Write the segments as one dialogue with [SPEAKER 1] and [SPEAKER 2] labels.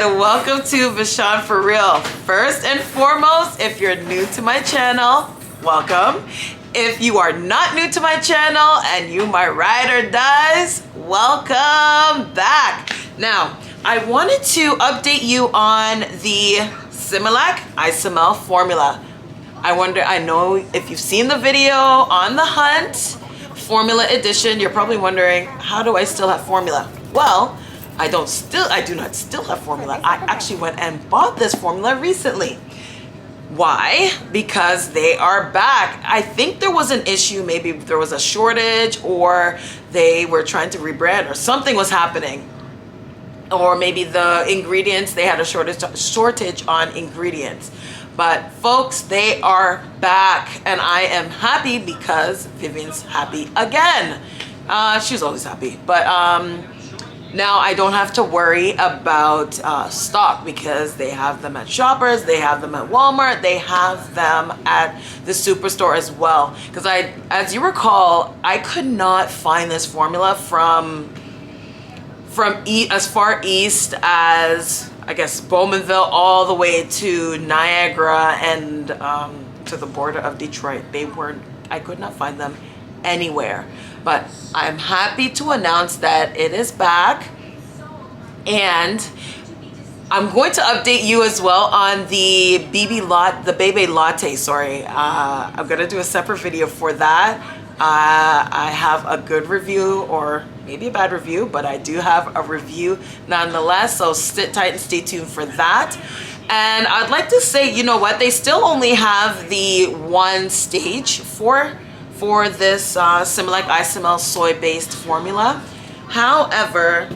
[SPEAKER 1] and welcome to Vishaun for Real. First and foremost, if you're new to my channel, welcome. If you are not new to my channel and you my ride or dies, welcome back. Now, I wanted to update you on the Similac ISML formula. I know if you've seen the video on the Hunt Formula Edition, you're probably wondering, how do I still have formula? Well, I do not still have formula. I actually went and bought this formula recently. Why? Because they are back. I think there was an issue, maybe there was a shortage or they were trying to rebrand or something was happening. Or maybe the ingredients, they had a shortage on ingredients. But folks, they are back and I am happy because Vivian's happy again. She's always happy, but now I don't have to worry about stock because they have them at Shoppers, they have them at Walmart, they have them at the Superstore as well. Because as you recall, I could not find this formula from as far east as, I guess, Bowmanville all the way to Niagara and to the border of Detroit. I could not find them anywhere. But I'm happy to announce that it is back, and I'm going to update you as well on the Bebe Latte. Sorry, I'm gonna do a separate video for that. I have a good review, or maybe a bad review, but I do have a review nonetheless. So sit tight and stay tuned for that. And I'd like to say, you know what? They still only have the one stage for this Similac ISML soy-based formula. However,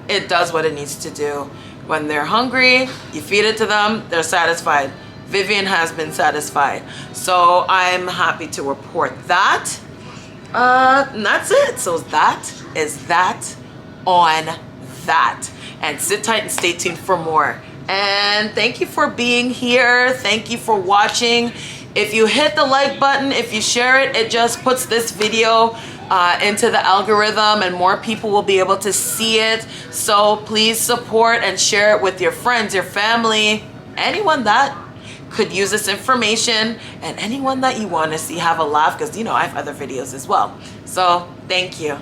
[SPEAKER 1] it does what it needs to do. When they're hungry, you feed it to them, they're satisfied. Vivian has been satisfied. So I'm happy to report that. And that's it. So that is that on that. And sit tight and stay tuned for more. And thank you for being here. Thank you for watching. If you hit the like button, if you share it, it just puts this video into the algorithm and more people will be able to see it. So please support and share it with your friends, your family, anyone that could use this information, and anyone that you want to see have a laugh, because you know I have other videos as well. So thank you.